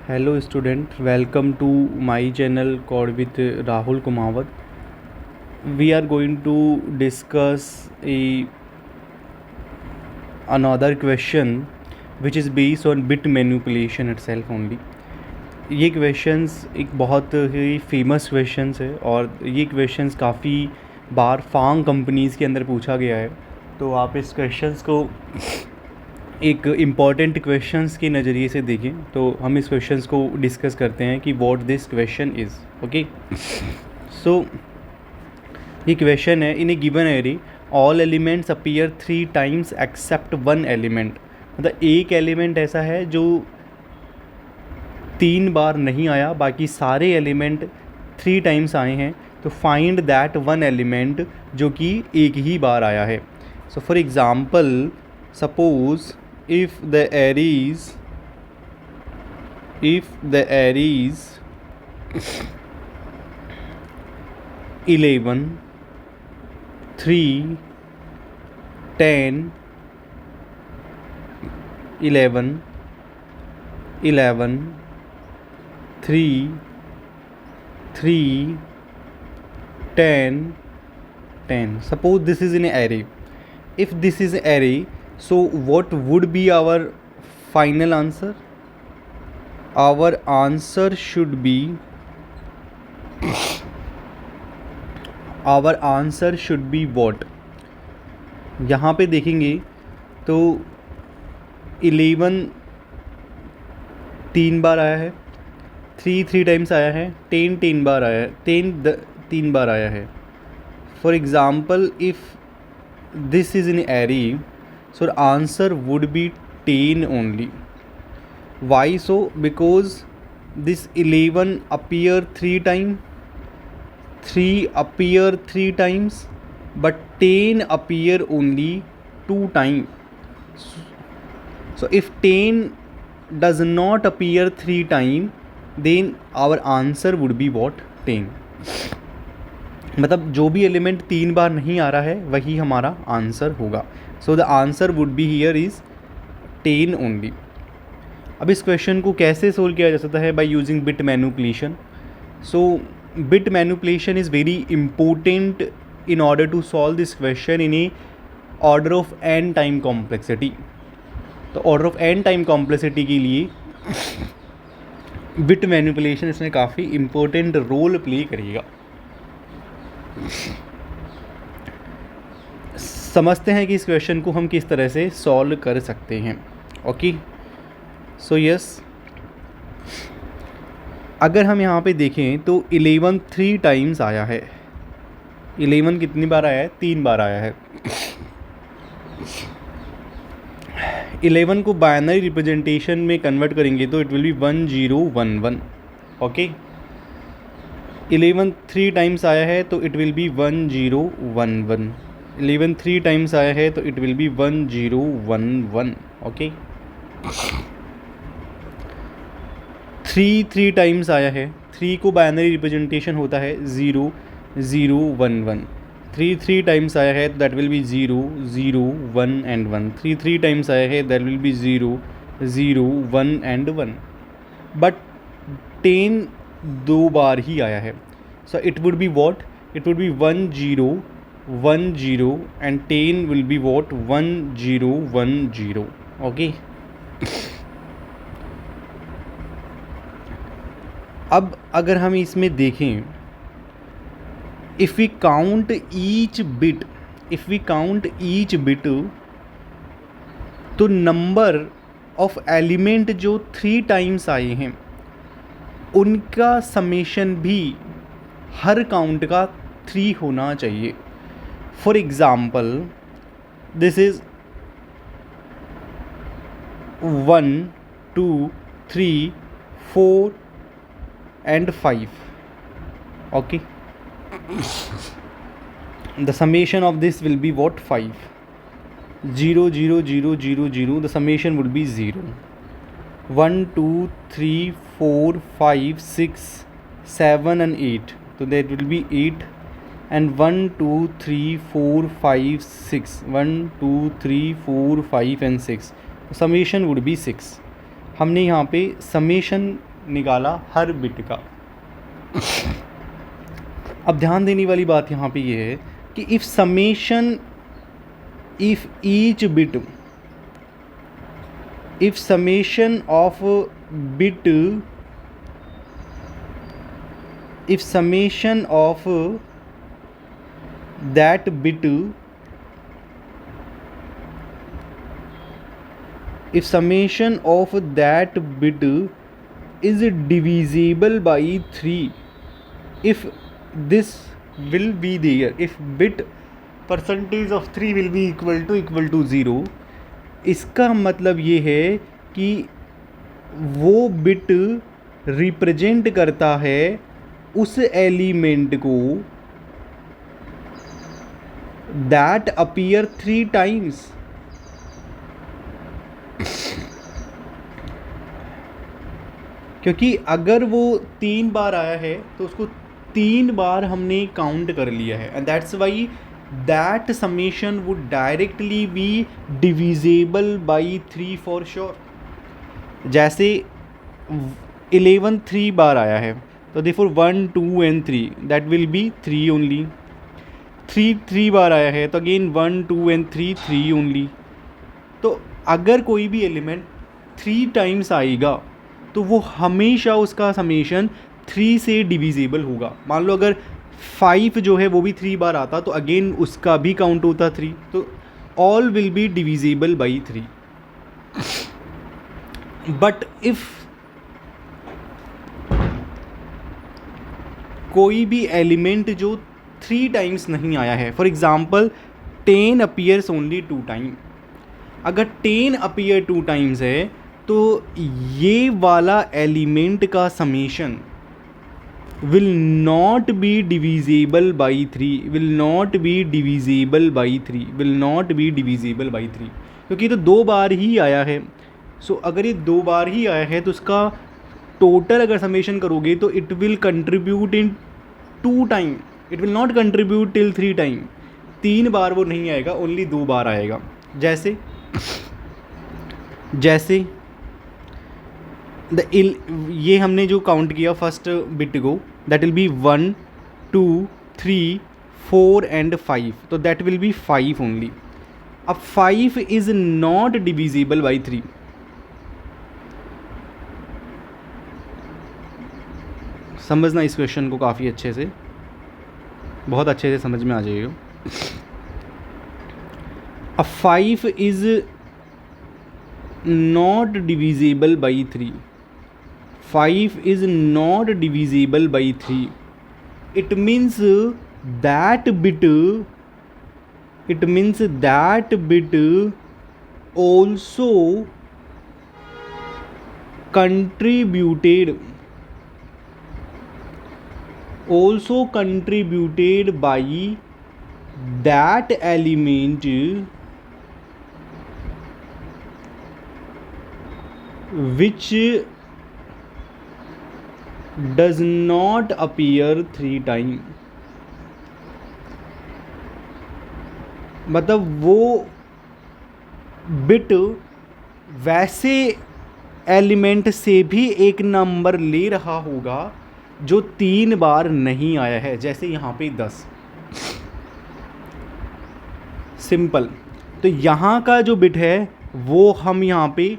Hello student, welcome to my channel called with Rahul Kumawat. We are going to discuss another question which is based on bit manipulation itself only. ये questions एक बहुत ही famous questions है और ये questions काफ़ी बार फांग companies के अंदर पूछा गया है। तो आप इस क्वेश्चंस को एक इम्पॉर्टेंट क्वेश्चंस के नज़रिए से देखें तो हम इस क्वेश्चंस को डिस्कस करते हैं कि what this question is. Okay, so ये क्वेश्चन है, in a given array all elements appear 3 times except 1 element. मतलब एक एलिमेंट ऐसा है जो 3 बार नहीं आया, बाकी सारे एलिमेंट 3 टाइम्स आए हैं। तो फाइंड दैट 1 एलिमेंट जो कि एक ही बार आया है। So for example, suppose if the array is 11 3 10 11 11 3 3 10 10, suppose this is an array. If this is an array, so what would be our final answer? Our answer should be what? यहाँ पे देखेंगे तो 11 3 बार आया है, 3 टाइम्स आया है, 10 बार आया है, 3 बार आया है। For example, if this is an array, so the answer would be 10 only. Why so? Because this 11 appear 3 times, 3 appear 3 times, but 10 appear only 2 times. So if 10 does not appear 3 times, then our answer would be what? 10. मतलब जो भी element 3 बार नहीं आ रहा है वही हमारा answer होगा। So the answer would be here is 10 only. अब इस क्वेश्चन को कैसे सोल्व किया जा सकता है? By using bit manipulation. So bit manipulation is very important in order to solve this question in a order of n time complexity. तो order of n time complexity के लिए बिट मैनिपुलेशन इसमें काफ़ी important role play करेगा। समझते हैं कि इस क्वेश्चन को हम किस तरह से सॉल्व कर सकते हैं। ओके, सो यस, अगर हम यहाँ पे देखें तो 11 3 टाइम्स आया है। 11 कितनी बार आया है? 3 बार आया है। 11 को बाइनरी रिप्रेजेंटेशन में कन्वर्ट करेंगे तो it will be 1 0 1 1। Okay, 11 3 times आया है तो इट विल बी 1 0 1 1। 11 3 टाइम्स आया है तो it will be 1 0 1 1। Okay, 3 times आया है, 3 को बाइनरी रिप्रेजेंटेशन होता है 0 0 1 1। 3 टाइम्स आया है तो that will be 0 0 1 and 1। 3 times आया है that will be 0 0 1 and 1। But 10 2 बार ही आया है। So it would be what? It would be 1 0 1 0 and 10 will be what? 1 0 1 0। Okay, अब अगर हम इसमें देखें, if we count each bit, तो नंबर ऑफ एलिमेंट जो 3 टाइम्स आए हैं उनका समेशन भी हर काउंट का 3 होना चाहिए। For example, this is 1 2 3 4 and 5. Okay, the summation of this will be what? 5 0 0 0 0 0, the summation would be 0। 1 2 3 4 5 6 7 and 8, so that will be 8। and 1 2 3 4 5 6, 1 2 3 4 5 and 6, summation would be 6। हमने यहाँ पे समेशन निकाला हर बिट का। अब ध्यान देने वाली बात यहाँ पे ये है कि if summation, if each bit, if summation of bit, if summation of that bit, if summation of that bit is divisible by 3, if this will be there, if bit percentage of 3 will be equal to 0, इसका मतलब ये है कि वो bit represent करता है उस element को दैट अपीयर 3 टाइम्स। क्योंकि अगर वो 3 बार आया है तो उसको 3 बार हमने काउंट कर लिया है, and that's why that summation would directly be divisible by 3 for sure. जैसे 11 3 बार आया है तो therefore 1 2 and 3 that will B 3 only. 3 बार आया है तो अगेन 1 2 एंड 3 ओनली। तो अगर कोई भी एलिमेंट 3 टाइम्स आएगा तो वो हमेशा उसका समेशन 3 से डिविजिबल होगा। मान लो अगर 5 जो है वो भी 3 बार आता तो अगेन उसका भी काउंट होता 3, तो all will be divisible by 3। But if कोई भी एलिमेंट जो 3 टाइम्स नहीं आया है, for example 10 appears only 2 time, अगर 10 अपीयर 2 टाइम्स है तो ये वाला एलिमेंट का summation will not be divisible by 3, will not be divisible by 3, will not be divisible by 3, क्योंकि तो 2 बार ही आया है। सो अगर ये 2 बार ही आया है तो उसका टोटल अगर समेशन करोगे तो it will contribute in 2 time, it will not contribute till 3 time. 3 बार वो नहीं आएगा, ओनली 2 बार आएगा। जैसे ये हमने जो काउंट किया फर्स्ट बिट को, दैट विल बी 1 2 3 4 एंड 5, तो दैट विल बी 5 ओनली। अब 5 इज नॉट डिविजिबल बाई 3। समझना इस क्वेश्चन को काफ़ी अच्छे से, बहुत अच्छे से समझ में आ जाएगा। अब 5 is not divisible by 3, 5 is not divisible by 3. It means that bit also contributed by that element which does not appear 3 time. मतलब वो बिट वैसे एलिमेंट से भी एक नंबर ले रहा होगा जो 3 बार नहीं आया है, जैसे यहाँ पे 10। सिंपल। तो यहाँ का जो बिट है वो हम यहाँ पे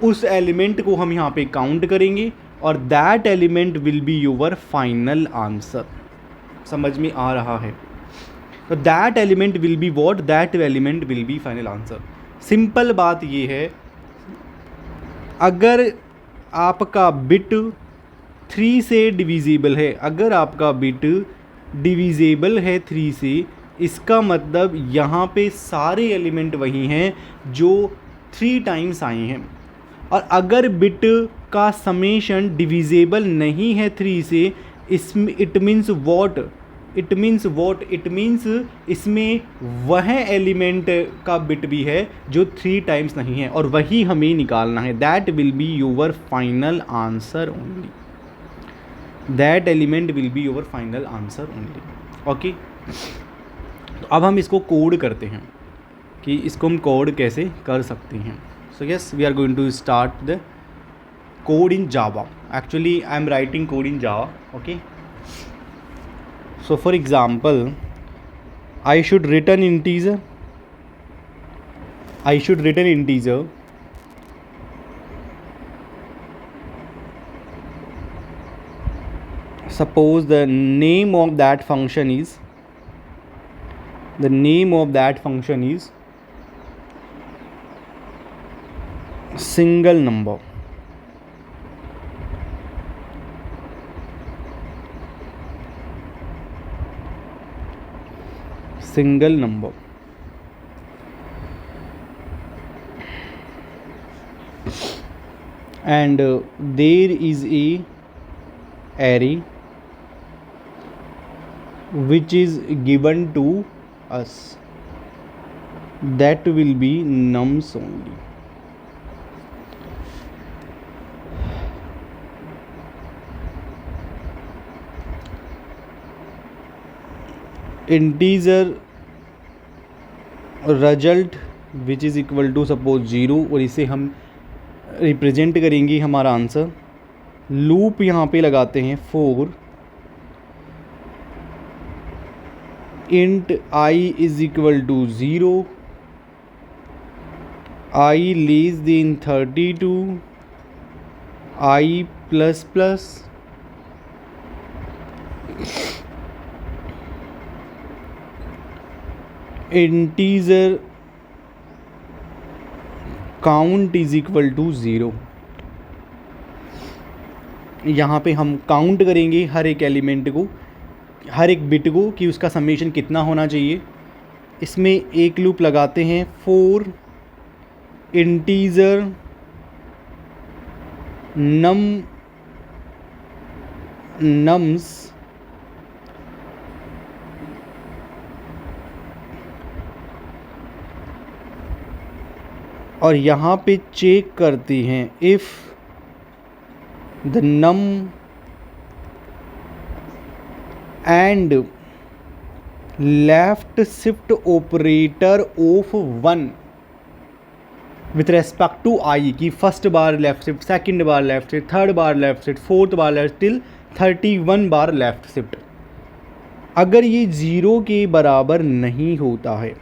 उस एलिमेंट को हम यहाँ पे काउंट करेंगे और that element will be your final answer. समझ में आ रहा है? तो that element will be what, that element will be final answer. Simple बात ये है, अगर आपका बिट 3 से डिविजिबल है, अगर आपका बिट डिविजिबल है 3 से, इसका मतलब यहाँ पे सारे एलिमेंट वही हैं जो 3 टाइम्स आए हैं। और अगर बिट का समेशन डिविजिबल नहीं है 3 से, इसमें it means what, it means इसमें वह एलिमेंट का बिट भी है जो 3 टाइम्स नहीं है, और वही हमें निकालना है। That will be your final answer only, that element will be your final answer only. Okay, तो अब हम इसको कोड करते हैं कि इसको हम कोड कैसे कर सकते हैं। So yes, we are going to start the code in Java. Actually I am writing code in Java. Okay, so for example I should return integer. Suppose the name of that function is single number. And there is a array which is given to us, that will be nums only. Integer result which is equal to suppose 0, और इसे हम represent करेंगे हमारा answer. Loop यहाँ पे लगाते हैं for int I is equal to 0, I less than 32, I plus plus, integer count is equal to 0. यहाँ पे हम काउंट करेंगे हर एक एलिमेंट को, हर एक बिट को कि उसका समेशन कितना होना चाहिए. इसमें एक लूप लगाते हैं for integer nums और यहाँ पे चेक करती हैं if the num and left shift operator of 1 with respect to I, की फर्स्ट बार लेफ्ट शिफ्ट, सेकंड बार लेफ्ट शिफ्ट, थर्ड बार लेफ्ट शिफ्ट, फोर्थ बार लेफ्ट टिल 31 बार लेफ्ट शिफ्ट. अगर ये 0 के बराबर नहीं होता है,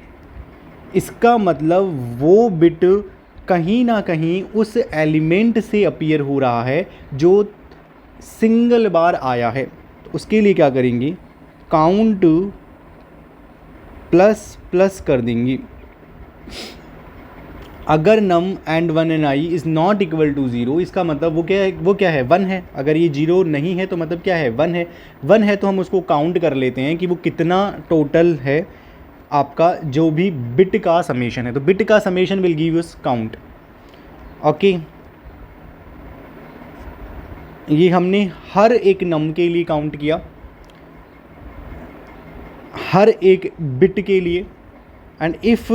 इसका मतलब वो बिट कहीं ना कहीं उस एलिमेंट से अपीयर हो रहा है जो सिंगल बार आया है. तो उसके लिए क्या करेंगे, काउंट प्लस प्लस कर देंगे. अगर num and 1 and i is not equal to 0, इसका मतलब वो क्या है 1 है. अगर ये 0 नहीं है तो मतलब क्या है 1 है. 1 है तो हम उसको काउंट कर लेते हैं कि वो कितना टोटल है आपका जो भी बिट का समेशन है. तो बिट का summation will give us count. Okay, ये हमने हर एक नम के लिए काउंट किया, हर एक बिट के लिए. And if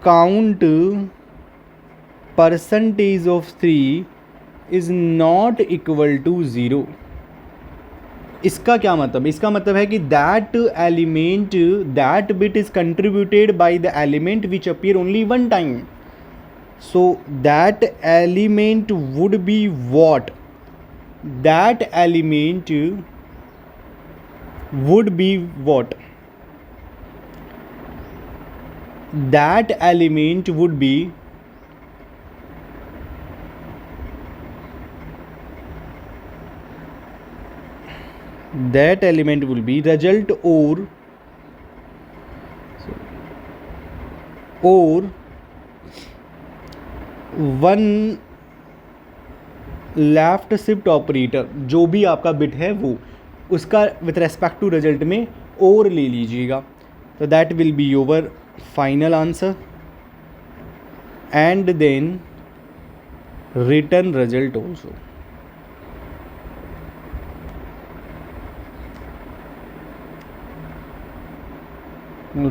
count percentage of 3 is not equal to 0, इसका क्या मतलब, इसका मतलब है कि that element, that bit is contributed by the element which appear only one time. So that element would be what, that element would be what, that element would be that element will be result or one left shift operator, जो भी आपका bit है वो उसका with respect to result में और ले लीजिएगा. तो that will be your final answer and then return result also.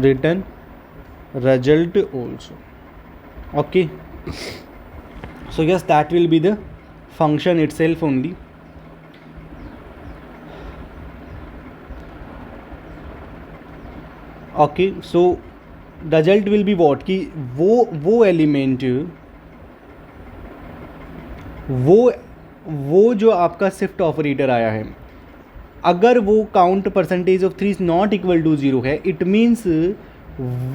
Return result also. Okay, so yes, that will be the function itself only. Okay, so result will be what, कि वो element, वो वो जो आपका shift operator आया है, अगर वो count percentage of 3 is not equal to 0 है, इट मीन्स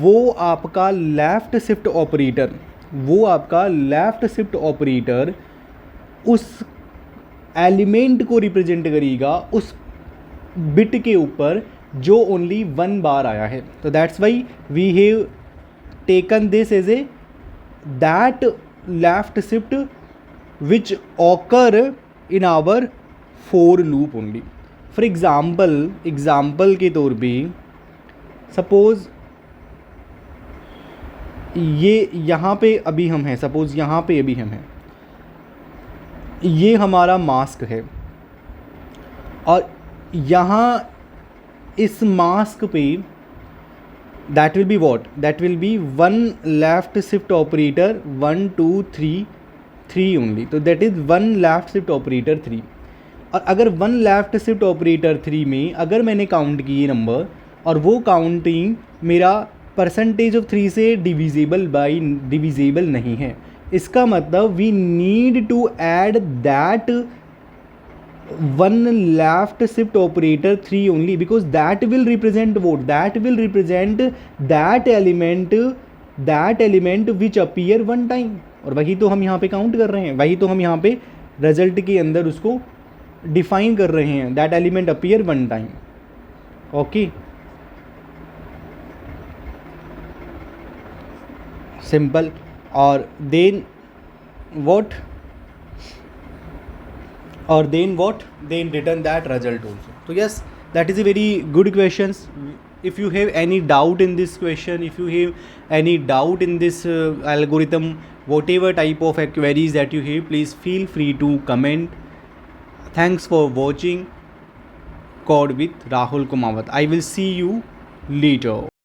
वो आपका लेफ़्ट शिफ्ट ऑपरेटर, वो आपका लेफ़्ट शिफ्ट ऑपरेटर उस एलिमेंट को रिप्रेजेंट करेगा उस बिट के ऊपर जो ओनली 1 बार आया है. तो that's why we have taken this as a that left shift which occur in our for loop only. For example के तौर पे सपोज़ ये यहाँ पे अभी हम हैं, सपोज़ यहाँ पे अभी हम हैं, ये हमारा मास्क है और यहाँ इस मास्क पे that will be what, that will be 1 left shift operator 1 2 3 3 only. तो that is 1 left shift operator 3. और अगर 1 लेफ्ट शिफ्ट ऑपरेटर 3 में अगर मैंने काउंट किए नंबर और वो काउंटिंग मेरा परसेंटेज ऑफ 3 से डिविजिबल नहीं है, इसका मतलब we need to add that 1 left shift operator 3 only, because that will represent what, that will represent that element which appear 1 time. और वही तो हम यहाँ पे काउंट कर रहे हैं, वही तो हम यहाँ पे रिजल्ट के अंदर उसको डिफाइन कर रहे हैं, that element appear 1 time. Okay, simple. और then what, or then what, then return that result also. So yes, that is a very good questions. If you have any doubt in this question, if you have any doubt in this algorithm, whatever type of queries that you have, please feel free to comment. Thanks for watching Code with Rahul Kumawat. I will see you later.